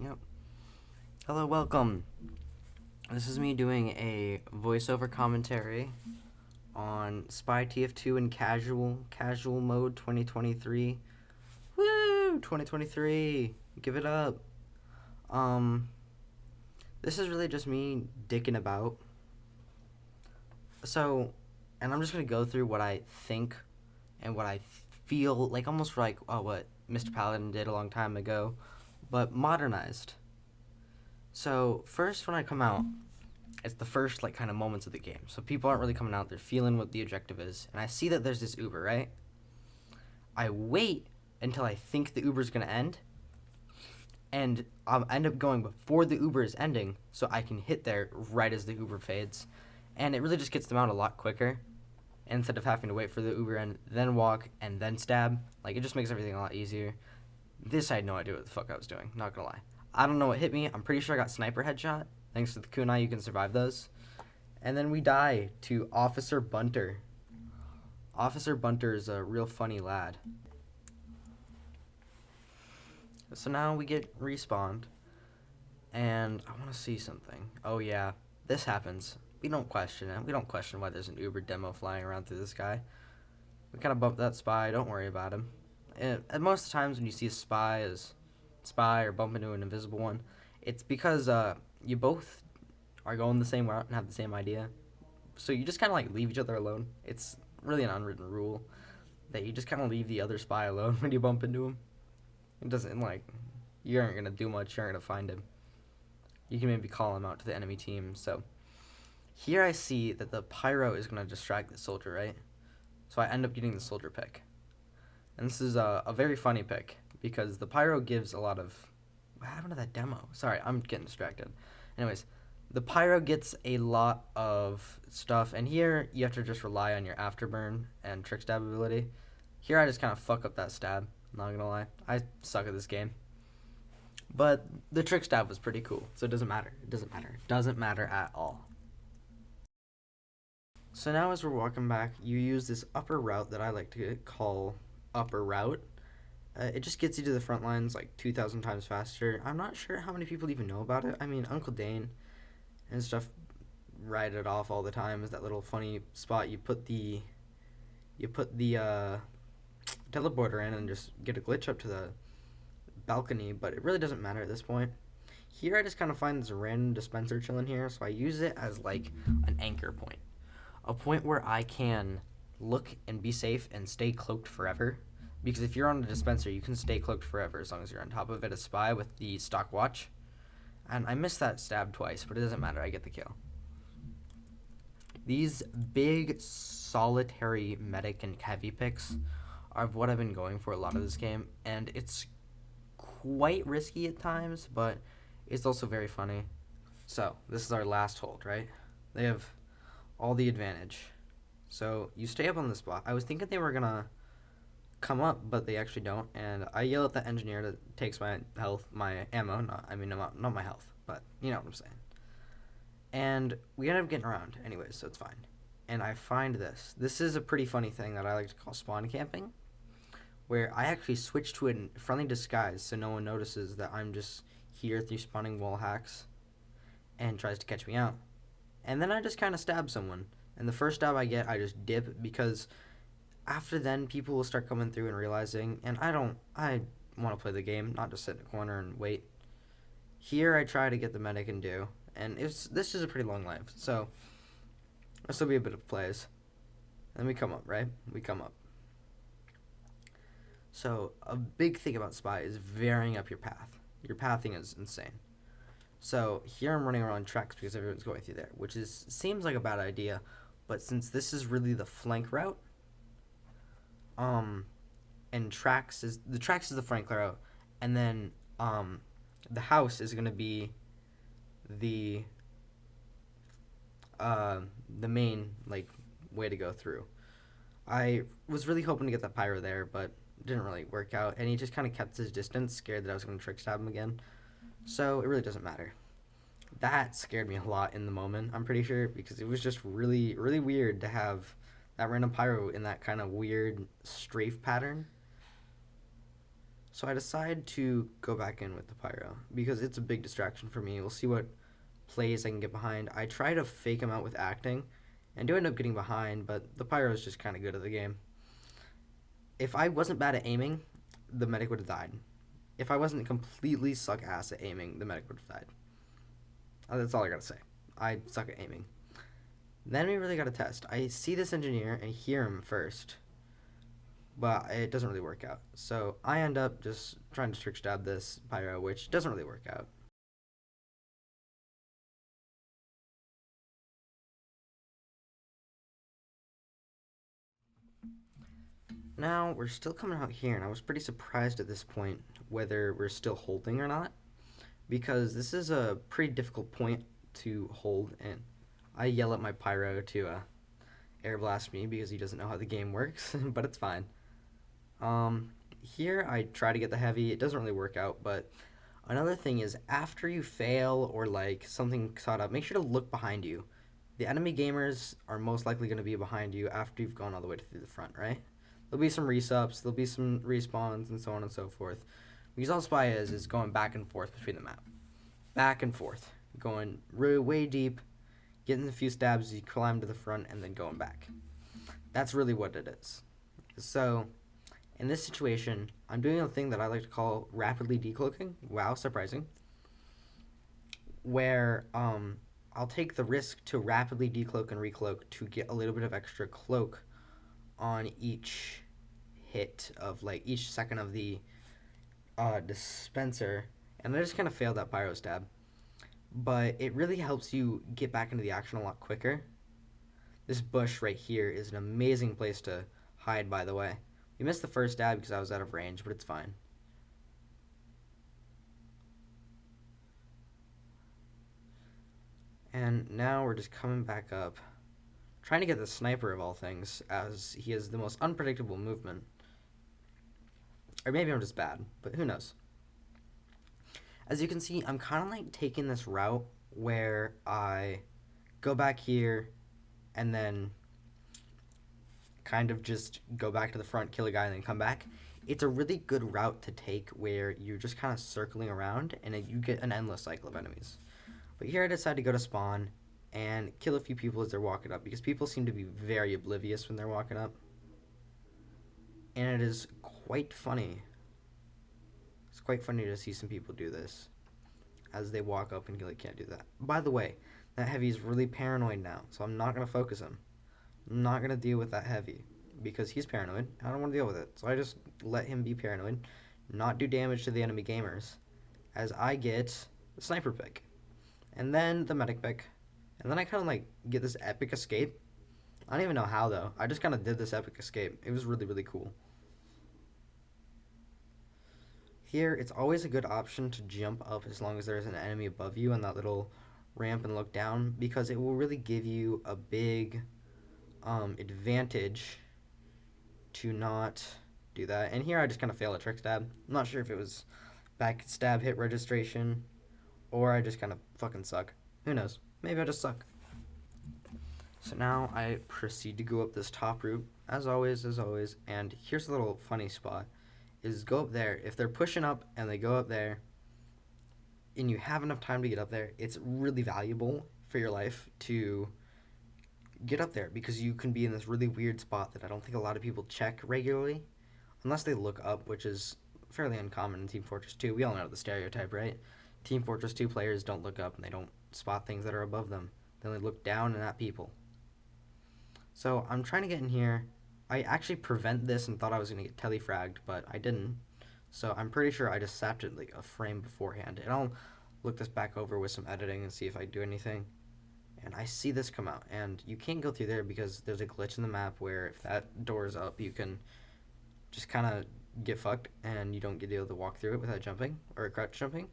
Yep. Hello, welcome. This is me doing a voiceover commentary on Spy TF2 in casual mode 2023. Woo! 2023. Give it up. Um, this is really just me dicking about. And I'm just gonna go through what I think and what I feel like, almost like what Mr. Paladin did a long time ago, but modernized. So first, when I come out, it's the first kind of moments of the game. So people aren't really coming out; they're feeling what the objective is, and I see that there's this Uber, right? I wait until I think the Uber's gonna end, and I'll end up going before the Uber is ending, so I can hit there right as the Uber fades, and it really just gets them out a lot quicker. Instead of having to wait for the Uber end, then walk and then stab, it just makes everything a lot easier. This I had no idea what the fuck I was doing. Not gonna lie. I don't know what hit me. I'm pretty sure I got sniper headshot. Thanks to the kunai, you can survive those. And then we die to Officer Bunter. Officer Bunter is a real funny lad. So now we get respawned. And I want to see something. Oh yeah, this happens. We don't question it. We don't question why there's an Uber demo flying around through the sky. We kind of bump that spy. Don't worry about him. And most of the times when you see a spy or bump into an invisible one, it's because you both are going the same route and have the same idea. So you just kind of leave each other alone. It's really an unwritten rule that you just kind of leave the other spy alone when you bump into him. It doesn't you aren't gonna do much. You aren't gonna find him. You can maybe call him out to the enemy team. So here I see that the pyro is gonna distract the soldier, right? So I end up getting the soldier pick. And this is a very funny pick because the pyro gives a lot of... What happened to that demo? Sorry, I'm getting distracted. Anyways, the pyro gets a lot of stuff, and here you have to just rely on your afterburn and trick stab ability. Here I just kind of fuck up that stab, not gonna lie. I suck at this game. But the trick stab was pretty cool, so it doesn't matter. It doesn't matter at all. So now as we're walking back, you use this upper route that I like to call upper route. It just gets you to the front lines 2,000 times faster. I'm not sure how many people even know about it. I mean, Uncle Dane and stuff write it off all the time as that little funny spot. You put the teleporter in and just get a glitch up to the balcony, but it really doesn't matter at this point. Here I just kind of find this random dispenser chilling here, so I use it as an anchor point. A point where I can look and be safe and stay cloaked forever. Because if you're on a dispenser, you can stay cloaked forever as long as you're on top of it, a spy with the stock watch. And I missed that stab twice, but it doesn't matter, I get the kill. These big, solitary medic and heavy picks are what I've been going for a lot of this game, and it's quite risky at times, but it's also very funny. So, this is our last hold, right? They have all the advantage. So, you stay up on the spot. I was thinking they were gonna come up, but they actually don't, and I yell at the engineer that takes my health, my ammo, not my health, but you know what I'm saying. And we end up getting around anyways, so it's fine. And I find this. This is a pretty funny thing that I like to call spawn camping, where I actually switch to a friendly disguise so no one notices that I'm just here through spawning wall hacks and tries to catch me out. And then I just kind of stab someone, and the first stab I get, I just dip, because after then, people will start coming through and realizing, and I want to play the game, not just sit in a corner and wait. Here, I try to get the medic and do, and this is a pretty long life, so this will be a bit of plays. Then we come up, right? We come up. So, a big thing about Spy is varying up your path. Your pathing is insane. So, here I'm running around tracks because everyone's going through there, which seems like a bad idea, but since this is really the flank route, and the tracks is the flank route, and then the house is gonna be the main way to go through. I was really hoping to get that pyro there, but it didn't really work out, and he just kind of kept his distance, scared that I was gonna trick stab him again. So it really doesn't matter. That scared me a lot in the moment, I'm pretty sure, because it was just really, really weird to have that random pyro in that kind of weird strafe pattern. So I decide to go back in with the pyro because it's a big distraction for me. We'll see what plays I can get behind. I try to fake him out with acting and do end up getting behind, but the pyro is just kind of good at the game. If I wasn't bad at aiming, the medic would have died. If I wasn't completely suck ass at aiming, the medic would have died. That's all I gotta say. I suck at aiming. Then we really gotta test. I see this engineer and hear him first, but it doesn't really work out. So I end up just trying to trick stab this pyro, which doesn't really work out. Now we're still coming out here, and I was pretty surprised at this point whether we're still holding or not, because this is a pretty difficult point to hold, and I yell at my pyro to air blast me because he doesn't know how the game works, but it's fine. Here I try to get the heavy. It doesn't really work out, but another thing is after you fail or like something caught up, make sure to look behind you. The enemy gamers are most likely going to be behind you after you've gone all the way through the front, right? There'll be some resubs, there'll be some respawns, and so on and so forth. Because all Spy is going back and forth between the map. Back and forth. Going way deep, getting a few stabs as you climb to the front, and then going back. That's really what it is. So, in this situation, I'm doing a thing that I like to call rapidly decloaking. Wow, surprising. Where I'll take the risk to rapidly decloak and recloak to get a little bit of extra cloak on each hit of like each second of the dispenser, and I just kind of failed that pyro stab, but it really helps you get back into the action a lot quicker. This bush right here is an amazing place to hide, by the way. We missed the first stab because I was out of range, but it's fine. And now we're just coming back up, trying to get the sniper of all things, as he has the most unpredictable movement. Or maybe I'm just bad, but who knows. As you can see, I'm kind of like taking this route where I go back here and then kind of just go back to the front, kill a guy, and then come back. It's a really good route to take where you're just kind of circling around and you get an endless cycle of enemies. But here I decided to go to spawn and kill a few people as they're walking up, because people seem to be very oblivious when they're walking up. And it is quite funny. It's quite funny to see some people do this as they walk up and like can't do that. By the way, that heavy is really paranoid now, so I'm not going to focus him. I'm not going to deal with that heavy because he's paranoid. I don't want to deal with it. So I just let him be paranoid, not do damage to the enemy gamers, as I get the sniper pick. And then the medic pick. And then I kind of like get this epic escape. I don't even know how though. I just kind of did this epic escape. It was really, really cool. Here, it's always a good option to jump up as long as there's an enemy above you on that little ramp and look down, because it will really give you a big advantage to not do that. And here I just kind of failed a trick stab. I'm not sure if it was back stab hit registration or I just kind of fucking suck. Who knows? Maybe I just suck. So now I proceed to go up this top route, as always, and here's a little funny spot, is go up there. If they're pushing up and they go up there, and you have enough time to get up there, it's really valuable for your life to get up there, because you can be in this really weird spot that I don't think a lot of people check regularly, unless they look up, which is fairly uncommon in Team Fortress 2. We all know the stereotype, right? Team Fortress 2 players don't look up and they don't spot things that are above them. They only look down and at people. So I'm trying to get in here. I actually prevent this and thought I was going to get telefragged, but I didn't. So I'm pretty sure I just sapped it like a frame beforehand. And I'll look this back over with some editing and see if I do anything. And I see this come out. And you can't go through there because there's a glitch in the map where if that door is up, you can just kind of get fucked and you don't get able to walk through it without jumping or crouch jumping.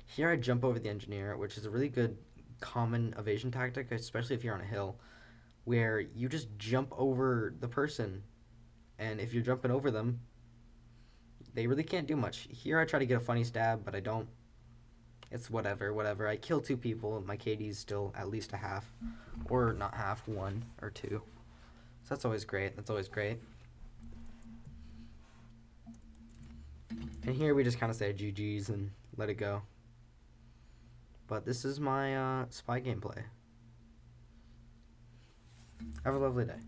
Here I jump over the engineer, which is a really good common evasion tactic, especially if you're on a hill, where you just jump over the person, and if you're jumping over them, they really can't do much. Here I try to get a funny stab, but I don't. It's whatever. I kill 2 people, my KD's still at least a half, or not half, 1 or 2. So that's always great. And here we just kind of say GG's and let it go. But this is my spy gameplay. Have a lovely day.